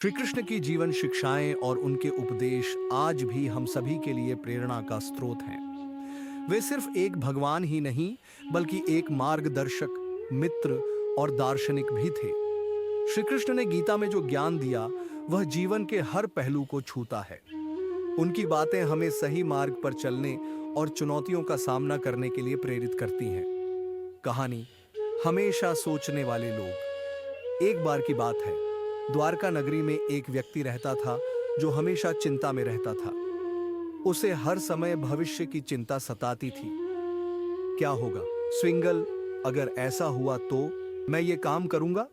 श्री कृष्ण की जीवन शिक्षाएं और उनके उपदेश आज भी हम सभी के लिए प्रेरणा का स्रोत हैं। वे सिर्फ एक भगवान ही नहीं, बल्कि एक मार्गदर्शक, मित्र और दार्शनिक भी थे। श्री कृष्ण ने गीता में जो ज्ञान दिया, वह जीवन के हर पहलू को छूता है। उनकी बातें हमें सही मार्ग पर चलने और चुनौतियों का सामना करने के लिए प्रेरित करती हैं। कहानी हमेशा सोचने वाले लोग। एक बार की बात है, द्वारका नगरी में एक व्यक्ति रहता था जो हमेशा चिंता में रहता था। उसे हर समय भविष्य की चिंता सताती थी। क्या होगा स्विंगल, अगर ऐसा हुआ तो मैं ये काम करूंगा,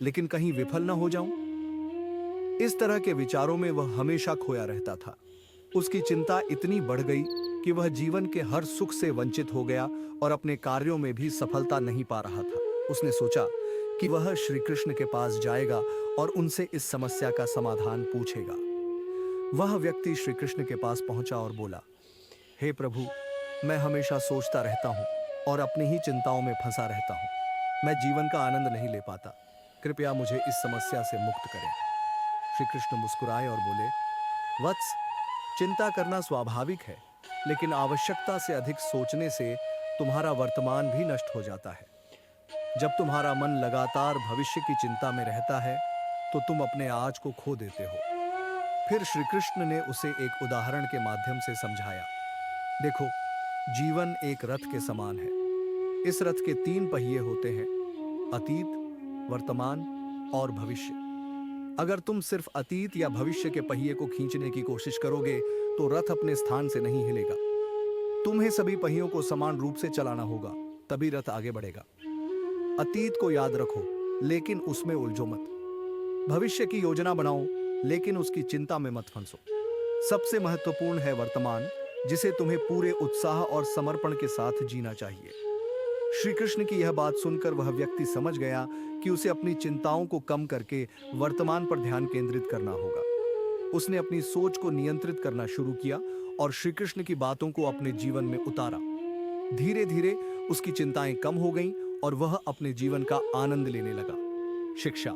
लेकिन कहीं विफल ना हो जाऊं। इस तरह के विचारों में वह हमेशा खोया रहता था। उसकी चिंता इतनी बढ़ गई कि वह जीवन के हर सुख से वंचित हो गया और अपने कार्यों में भी सफलता नहीं पा रहा था। उसने सोचा कि वह श्री कृष्ण के पास जाएगा और उनसे इस समस्या का समाधान पूछेगा। वह व्यक्ति श्री कृष्ण के पास पहुंचा और बोला, हे प्रभु, मैं हमेशा सोचता रहता हूं और अपनी ही चिंताओं में फंसा रहता हूं। मैं जीवन का आनंद नहीं ले पाता। कृपया मुझे इस समस्या से मुक्त करें। श्री कृष्ण मुस्कुराए और बोले, वत्स, चिंता करना स्वाभाविक है, लेकिन आवश्यकता से अधिक सोचने से तुम्हारा वर्तमान भी नष्ट हो जाता है। जब तुम्हारा मन लगातार भविष्य की चिंता में रहता है, तो तुम अपने आज को खो देते हो। फिर श्री कृष्ण ने उसे एक उदाहरण के माध्यम से समझाया। देखो, जीवन एक रथ के समान है। इस रथ के 3 पहिए होते हैं, अतीत, वर्तमान और भविष्य। अगर तुम सिर्फ अतीत या भविष्य के पहिए को खींचने की कोशिश करोगे, तो रथ अपने स्थान से नहीं हिलेगा। तुम्हें सभी पहियों को समान रूप से चलाना होगा, तभी रथ आगे बढ़ेगा। अतीत को याद रखो, लेकिन उसमें उलझो मत। भविष्य की योजना बनाओ, लेकिन उसकी चिंता में मत फंसो। सबसे महत्वपूर्ण है वर्तमान, जिसे तुम्हें पूरे उत्साह और समर्पण के साथ जीना चाहिए। श्री कृष्ण की यह बात सुनकर वह व्यक्ति समझ गया कि उसे अपनी चिंताओं को कम करके वर्तमान पर ध्यान केंद्रित करना होगा। उसने अपनी सोच को नियंत्रित करना शुरू किया और श्री कृष्ण की बातों को अपने जीवन में उतारा। धीरे धीरे उसकी चिंताएं कम हो गईं और वह अपने जीवन का आनंद लेने लगा। शिक्षा: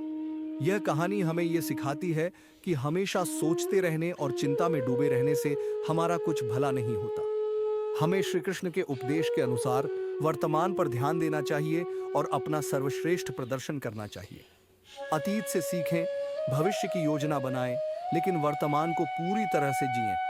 यह कहानी हमें यह सिखाती है कि हमेशा सोचते रहने और चिंता में डूबे रहने से हमारा कुछ भला नहीं होता। हमें श्री कृष्ण के उपदेश के अनुसार वर्तमान पर ध्यान देना चाहिए और अपना सर्वश्रेष्ठ प्रदर्शन करना चाहिए। अतीत से सीखें, भविष्य की योजना बनाएं, लेकिन वर्तमान को पूरी तरह से जिएं।